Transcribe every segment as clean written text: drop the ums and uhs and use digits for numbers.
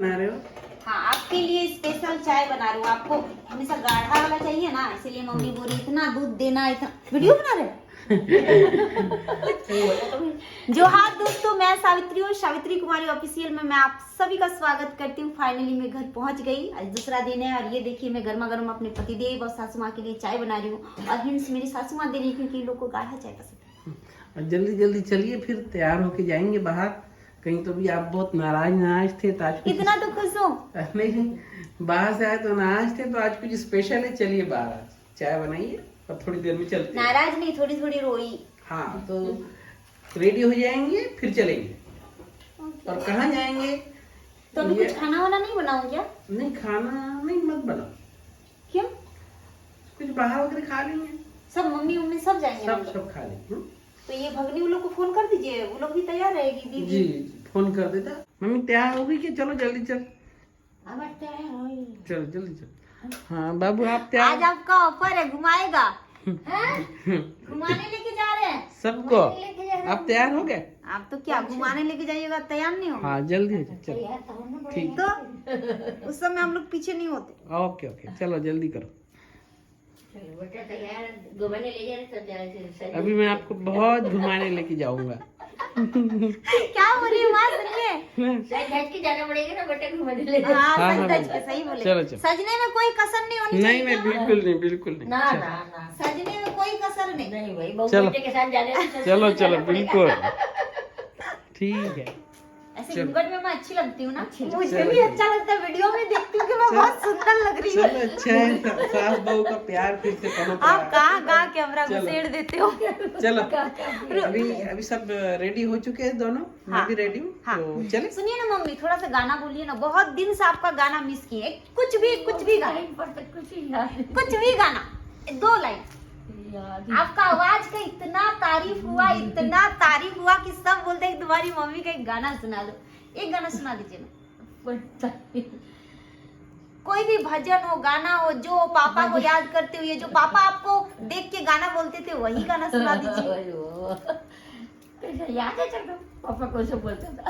बना रहे हो? हाँ, आपके लिए स्पेशल चाय बना रही हूँ। आपको हमेशा गाढ़ा वाला चाहिए ना, इसीलिए मम्मी बोली इतना दूध देना। इतना वीडियो बना रहे जो हाथ दोस्तों, मैं सावित्री हूँ, सावित्री कुमारी ऑफिशियल में मैं आप सभी का स्वागत करती हूँ। फाइनली मैं घर पहुंच गई। आज दूसरा दिन है और ये देखिए मैं गर्मा गर्म अपने पतिदेव और सासू माँ के लिए चाय बना रही हूँ। और हिंट्स मेरी सासू माँ दे रही है क्योंकि इन लोग को गाढ़ा चाय पसंद है। जल्दी जल्दी चलिए, फिर तैयार होके जाएंगे बाहर कहीं। तो भी आप बहुत नाराज थे तो आज इतना तो खुश हो। नहीं, बाहर से आए तो नाराज थे, तो आज कुछ स्पेशल है। चलिए बाहर आज चाय बनाइए और थोड़ी देर में चलते हैं। नाराज नहीं, थोड़ी थोड़ी रोई। हाँ, तो रेडी हो जाएंगे फिर चलेंगे। और कहाँ जाएंगे? तो अभी कुछ खाना वाना नहीं बनाऊं क्या? नहीं, खाना नहीं, मत बनाओ। क्यों? कुछ बाहर वगैरह खा लेंगे। सब मम्मी मम्मी सब जाएंगे? सब खा लेंगे। तो ये भगनी उन लोग को फोन कर दीजिए, वो लोग भी तैयार रहेगी। दीदी जी फोन कर देता। मम्मी तैयार हो गई कि? चलो जल्दी चल। चलो जल्दी चल। हाँ बाबू आप तैयार? आज आपका ऑफर है, घुमाएगा। घुमाने लेके जा रहे हैं सबको। आप तैयार हो गए? आप तो क्या घुमाने लेके जाइएगा, तैयार नहीं हो? हाँ जल्दी हो जाए, चलो ठीक। तो उस समय हम लोग पीछे नहीं होते। ओके ओके, चलो जल्दी करो। अभी मैं आपको बहुत घुमाने लेके जाऊंगा। क्या हो रही है माँ? सुनिए, जाना पड़ेगा ना बेटा घुमाने ले। हाँ, हाँ, सच हाँ, सच के सही बोले। चलो, चलो। सजने में कोई कसर नहीं होनी नहीं चाहिए। नहीं, बिल्कुल नहीं, बिल्कुल नहीं। ना चलो। ना ना सजने में कोई कसर नहीं। नहीं भाई, बहू चलो। बेटे के साथ जाने में चलो चलो बिल्कुल ठीक है। ऐसे चलो। घूंघट में मैं अच्छी लगती हूँ ना? मुझे चलो, भी चलो। अच्छा लगता है, वीडियो में देखती हूँ कि मैं बहुत सुंदर लग रही हूँ। चलो अच्छा है, सास बहू का प्यार फिर से पनप रहा आप है। कहाँ कैमरा चलो। घुसेड़ देते हो। चलो अभी सब रेडी हो चुके हैं दोनों। मैं हाँ। भी रेडी हूँ। हाँ। तो चले। सुनिए ना मम्मी, थोड़ा सा गाना बोलिए ना, बहुत दिन से आपका गाना मिस किए। कुछ भी गाना, कुछ भी गाना, 2 लाइन। आपका आवाज का इतना तारीफ हुआ कि सब बोलते हैं तुम्हारी मम्मी का एक गाना सुना दो। एक गाना सुना दीजिए ना, कोई भी भजन हो, गाना हो, जो पापा को याद करते हुए, जो पापा आपको देख के गाना बोलते थे वही गाना सुना दीजिए। कैसे याद है? चलो पापा को सब बोलता था।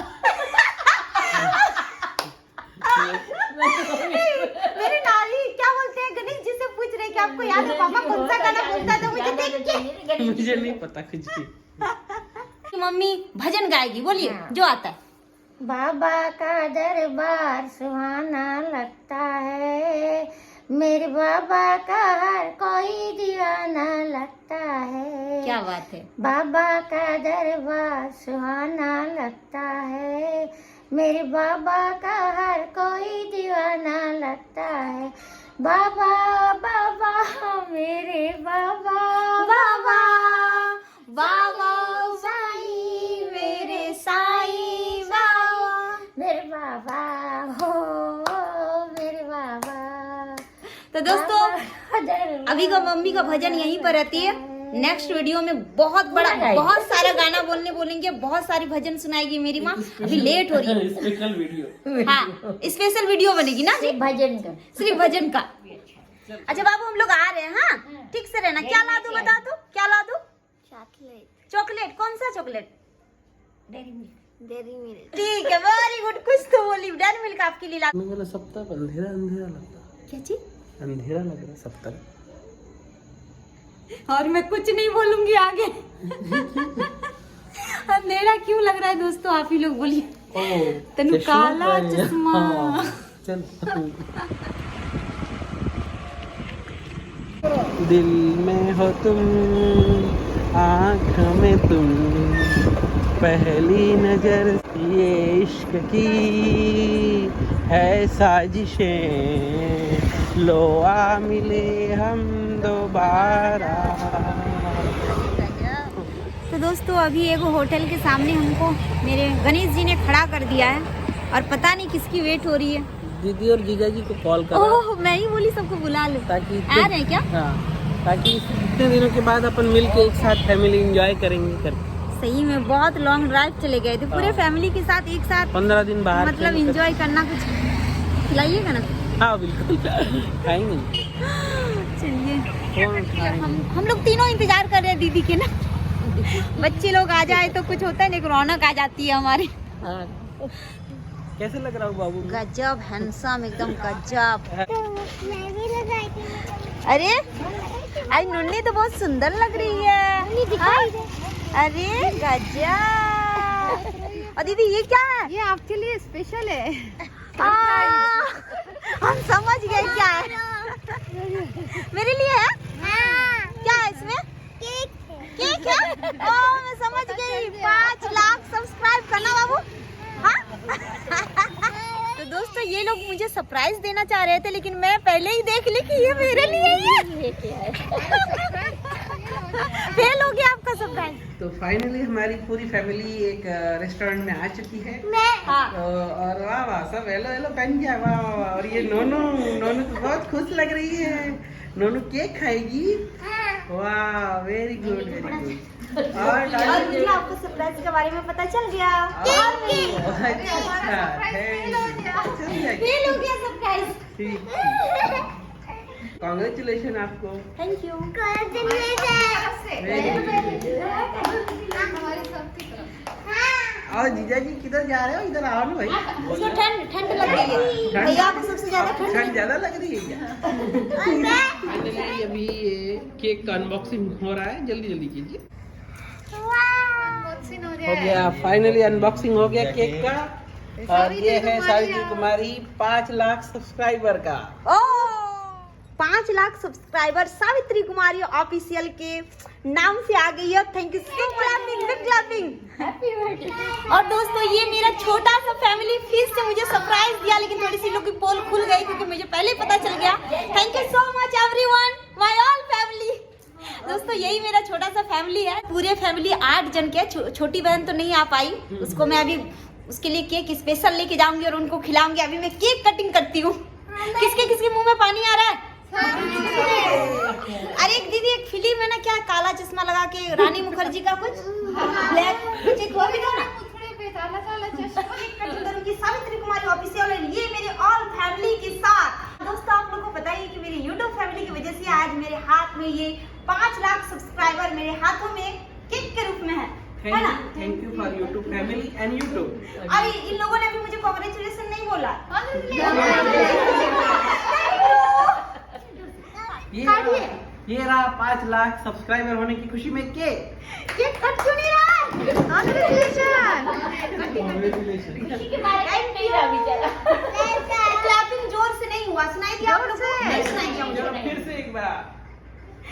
मेरे नानी क्या बोलते हैं, गणेश जी से पूछ रहे हैं कि आपको याद है पापा कौन सा गाना बोलता था मुझे देख के? मुझे नहीं पता कुछ भी। मम्मी भजन गाएगी, बोलिए जो आता है। बाबा का दरबार सुहाना लगता है, मेरे बाबा का हर कोई दीवाना लगता है। क्या बात है। बाबा का दरबार सुहाना लगता है, मेरे बाबा का हर कोई दीवाना लगता है। बाबा बाबा मेरे बाबा, बाबा बाबा साईं मेरे साईं बाबा, मेरे बाबा हो मेरे बाबा। तो दोस्तों अभी का मम्मी का भजन यहीं पर रहती है। नेक्स्ट वीडियो में बहुत सारा गाना बोलेंगे, बहुत सारी भजन सुनाएगी मेरी माँ। अभी लेट हो रही है। Special video. हाँ, स्पेशल वीडियो बनेगी ना जी, भजन का, सिर्फ भजन का। अच्छा बाबू हम लोग आ रहे हैं। हाँ ठीक से रहना। क्या ला दूं बता दो, क्या ला दूं? चॉकलेट। कौन सा चॉकलेट? Dairy milk. ठीक है, वेरी गुड। कुछ तो बोली। डेयरी मिल्क आपके लिए ला। मेरा सब तरफ अंधेरा अंधेरा लगता है। क्या चीज? अंधेरा लग रहा है सब तरफ। और मैं कुछ नहीं बोलूंगी आगे। अंधेरा क्यों लग रहा है दोस्तों, आप ही लोग बोलिए। तनु काला चश्मा। चल दिल में हो तुम, आँख में तुम, पहली नजर ये इश्क की है साजिशें, लो आ मिले हम दोबारा। तो दोस्तों अभी एक होटल के सामने हमको मेरे गणेश जी ने खड़ा कर दिया है और पता नहीं किसकी वेट हो रही है। दीदी और जीजा जी को कॉल करो। ओह मैं ही बोली सबको बुला लो। ताकि आ रहे हैं क्या? हाँ, ताकि इतने दिनों के बाद अपन मिल के एक साथ फैमिली एंजॉय करेंगे कर। सही में बहुत लॉन्ग ड्राइव चले गए थे पूरे फैमिली के साथ, एक साथ 15 दिन बाहर मतलब एंजॉय करना। कुछ खिलाइएगा ना? हाँ बिल्कुल खाएंगे। चलिए हम लोग तीनों इंतजार कर रहे हैं दीदी के ना। बच्चे लोग आ जाए तो कुछ होता है, नहीं रौनक आ जाती है हमारी। कैसे लग रहा हूँ बाबू? गजब हैंडसम, एकदम गजब। तो मैं भी लगाई थी। अरे आई नुन्नी तो बहुत सुंदर लग रही है। दिखाई दे। अरे गजब। और दीदी ये क्या है? ये आपके लिए स्पेशल है। हम समझ गए क्या है। मेरे लिए है? हाँ, क्या है इसमें? केक है। केक है? ओ मैं समझ गई, 5 लाख सब्सक्राइब करना बाबू। हाँ? तो दोस्तों ये लोग मुझे सरप्राइज देना चाह रहे थे, लेकिन मैं पहले ही देख ली कि ये मेरे लिए ही है। फेल हो गया आपका सरप्राइज। तो फाइनली हमारी पूरी फैमिली एक रेस्टोरेंट में आ चुकी है। हाँ। और वाह वाह, सब हेलो हेलो पहन गया, वाह वाह वाह। और ये नोनू नोनू तो बहुत खुश लग रही है। नोनू केक खाएगी। वाह, वेरी गुड वेरी गुड। और मुझे आपको सरप्राइज के बारे में पता चल गया। फेल हो गया सरप्राइज। कॉन्ग्रेचुलेशन आपको। Thank you. और जीजा जी किधर जा रहे हो? इधर आओ ना भाई। उसको ठंड लग रही है। भैया को सबसे ज्यादा ठंड ज्यादा लग रही है क्या? फाइनली अभी ये केक का अनबॉक्सिंग हो रहा है, जल्दी जल्दी कीजिए। हो गया, फाइनली अनबॉक्सिंग हो गया केक का। और ये है सावित्री कुमारी 5 लाख सब्सक्राइबर का। ओ 5 लाख सब्सक्राइबर सावित्री कुमारी ऑफिशियल के नाम से आ गई है। Thank you so much. Big clapping. और दोस्तों ये मेरा छोटा सा फैमिली फिर से मुझे सरप्राइज दिया, लेकिन थोड़ी सी लोग की पोल खुल गई क्योंकि मुझे पहले पता चल गया। Thank you so much everyone, my all family. दोस्तों यही मेरा छोटा सा फैमिली है। पूरे फैमिली 8 जन के। छोटी बहन तो नहीं आ पाई, उसको मैं अभी उसके लिए केक स्पेशल लेके जाऊंगी और उनको खिलाऊंगी। अभी मैं केक कटिंग करती हूँ। किसके मुंह में पानी आ रहा है? अरे एक दीदी, एक फिल्म है ना, क्या काला चश्मा लगा के रानी मुखर्जी का कुछ ब्लैक कुछ हो भी ना, सावित्री कुमारी ऑफिशियल है। ये मेरे ऑल फैमिली के साथ। दोस्तों आप लोगों को पता ही कि मेरी यूट्यूब फैमिली की वजह से आज मेरे हाथ में ये 5 लाख सब्सक्राइबर मेरे हाथों में केक के रूप में है ना। Thank you for YouTube family and YouTube. अरे इन लोगों ने अभी मुझे कांग्रेचुलेशन नहीं बोला। ये रहा 5 लाख सब्सक्राइबर होने की खुशी में केक कट क्यों नहीं रहा? क्लैपिंग जोर से नहीं हुआ, सुनाई दिया आप लोगों को? नहीं सुनाई दिया मुझे। चलो फिर से एक बार।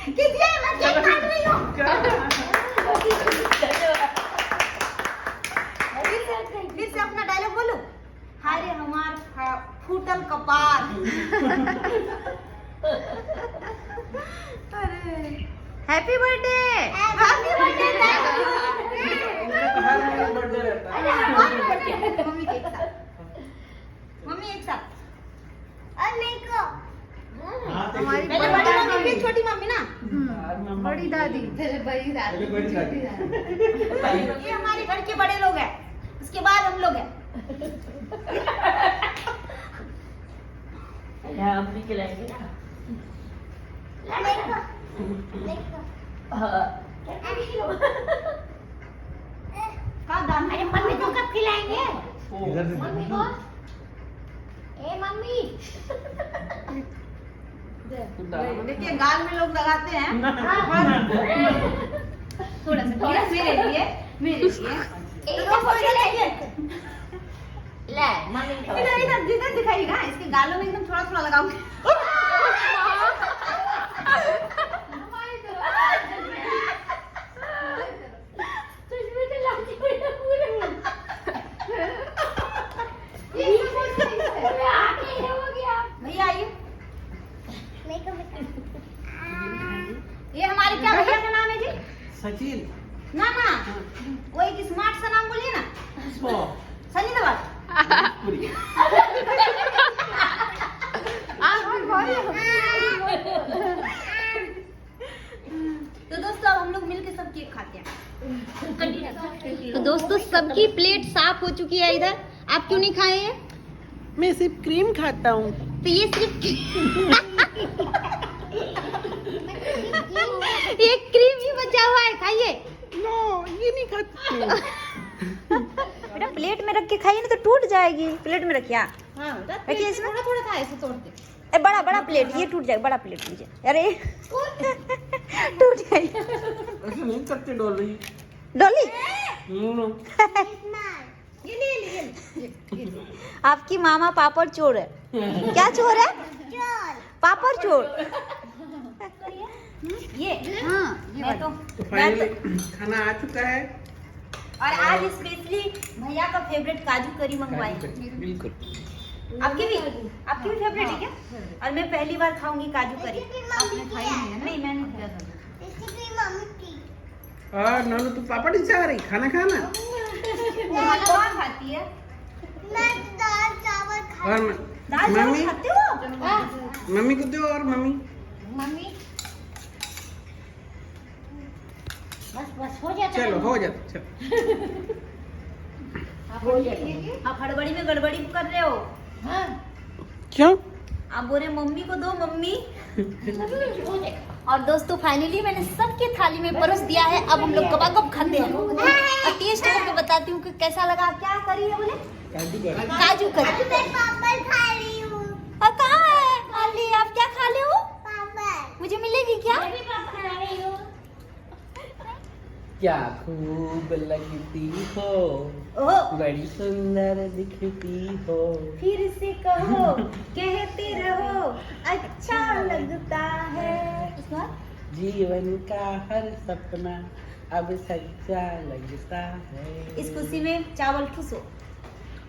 कीजिए, मैं केक काट रही हूँ। फिर से अपना डायलॉग बोलो। हाय हमार फूटल कपार। Happy birthday. Happy birthday. Birthday रहता है। मम्मी एक साथ। और मेरे को हमारी पहले बड़ी मम्मी फिर छोटी मम्मी ना। बड़ी दादी, पहले बड़ी दादी, बड़ी दादी। ये हमारे घर के बड़े लोग हैं, उसके बाद हम लोग हैं। हम भी खिलाएंगे ना। अरे मम्मी को कब खिलाएंगे? मम्मी को। ए मम्मी। देखिए गाल में लोग लगाते हैं। थोड़ा सा मेरे लिए। तो दोस्तों इधर देखिए। ले मम्मी इधर दिखाइएगा, इसके गालों में एकदम थोड़ा थोड़ा लगाऊंगी। भैया आइए। ये हमारे क्या भैया का नाम है जी? सचिन। ना वो एक स्मार्ट सा नाम बोलिए ना। सनी देओल। तो दोस्तों अब हम लोग मिलके सब केक खाते हैं। तो दोस्तों सबकी प्लेट साफ हो चुकी है। इधर आप क्यों नहीं खाए हैं? मैं सिर्फ क्रीम खाता हूँ। तो ये सिर्फ एक क्रीम ही बचा हुआ है, खाइए। नो, ये नहीं खाती। प्लेट में रख के खाइए ना तो टूट जाएगी। प्लेट में रखिए। हाँ रखिए इसमें। थोड़ा थोड़ा था, ऐसे तोड़ते। ए बड़ा बड़ा प्लेट, ये टूट जाएगा। बड़ा प्लेट लीजिए। अरे टूट जाएगी। ऐसे नहीं करते डॉली। डॉली नो ये ले। आपकी मामा पापड़ चोर है। क्या चोर है? पापड़ चोर। ये हाँ मैं तो तो फाइनली खाना आ चुका है। और आज स्पेशली भैया का फेवरेट काजू करी मंगवाई। बिल्कुल। आपकी भी फेवरेट है क्या? और मैं पहली बार खाऊंगी काजू करी। आपने खाई नहीं है ना? नहीं मैंने खाया था। और नोनू तू पापड़ ही चाह रही, खाना खाना। खाना कौन खाती है? और दाल मम्मी चावल खाते हो? मम्मी को दो। और मम्मी मम्मी बस हो जाता। चलो हो जाता। चलो हो जाता। आप हड़बड़ी में गड़बड़ी कर रहे हो। हाँ क्यों? आप बोल रहे मम्मी को दो मम्मी। हो जाएगा। और दोस्तों फाइनली मैंने सबके थाली में परोस दिया है। अब हम लोग गपागप खाते हैं। और टेस्ट करके बताती हूँ कि कैसा लगा। क्या करी है बोले? काजू करी। और कहाँ है अली? आप क्या खा ले हो? मुझे मिलेगी क्या? क्या खूब लगती हो, ओह बड़ी सुंदर दिखती हो। फिर से कहो, कहते रहो, अच्छा लगता है। जीवन का हर सपना अब सच्चा लगता है। इस खुशी में चावल ठुसो।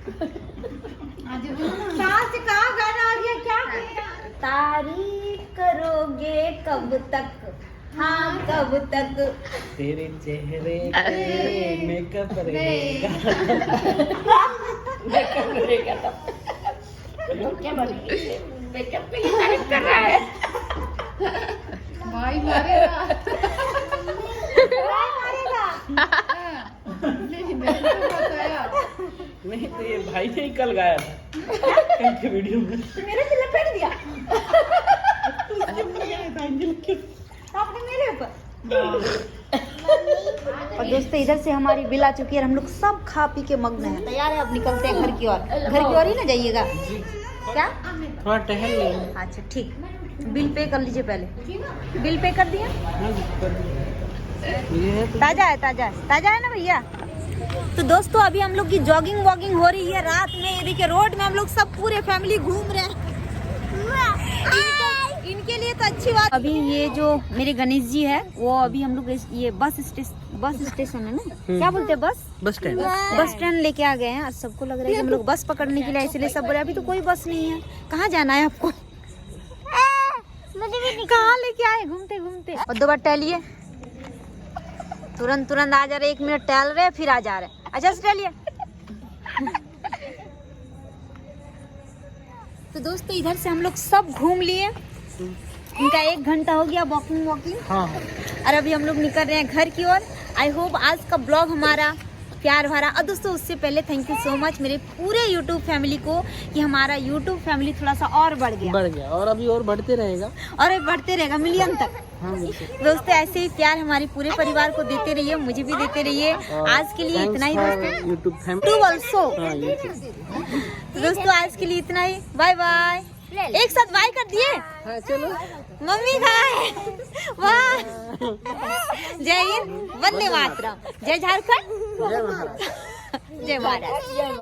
आज कहाँ से कहाँ गाना आ गया? क्या तारीफ करोगे कब तक? हाँ कब तक? तेरे चेहरे पे मेकअप रहेगा। क्या मेकअप पे ही तारीफ कर रहा है। भाई मारेगा। नहीं मैंने तो बताया। नहीं तो ये भाई ने ही कल गाया था कल के वीडियो में। मेरे से लपेट दिया आपने मेरे ऊपर। और दोस्तों इधर से हमारी बिल आ चुकी है। हम लोग सब खा पी के मग्न हैं। तैयार है? अब निकलते हैं घर की ओर। घर की ओर ही ना जाइएगा क्या? थोड़ा टहल लेंगे। अच्छा ठीक। बिल पे कर लीजिए पहले। बिल पे कर दिया? ताजा है ताजा है ताजा है ना भैया? तो दोस्तों अभी हम लोग की जॉगिंग वॉगिंग हो रही है रात में। ये देखिए रोड में हम लोग सब पूरे फैमिली घूम रहे हैं। इनके लिए तो अच्छी बात। अभी ये जो मेरे गणेश जी है वो अभी हम लोग ये बस स्टेशन है ना, क्या बोलते हैं बस स्टैंड लेके आ गए हैं। और सबको लग रहा है कि हम लोग बस पकड़ने के लिए, इसलिए सब बोले अभी तो कोई बस नहीं है। कहाँ जाना है आपको? कहाँ लेके आए घूमते घूमते? और 2 बार टहलिए। तुरंत आ जा रहे। 1 मिनट टहल रहे फिर आ जा रहे। अच्छा से टहलिए। तो दोस्तों इधर से हम लोग सब घूम लिए। इनका 1 घंटा हो गया वॉकिंग। हाँ। और अभी हम लोग निकल रहे हैं घर की ओर। आई होप आज का ब्लॉग हमारा प्यार भरा। और दोस्तों उससे पहले थैंक यू सो मच मेरे पूरे यूट्यूब फैमिली को कि हमारा यूट्यूब फैमिली थोड़ा सा और बढ़ गया और अभी और बढ़ते रहेगा। और ये बढ़ते रहेगा मिलियन तक। हाँ दोस्तों ऐसे ही प्यार हमारे पूरे परिवार को देते रहिए, मुझे भी देते रहिए। आज के लिए इतना ही दोस्तों। YouTube YouTube also. तो दोस्तों आज के लिए इतना ही। Bye bye. एक साथ बाय कर दिए। हाँ चलो। मम्मी कहाँ है? वाह। जय हिंद, वंदे मातरम, जय झारखंड, जय महाराज। जय महाराज।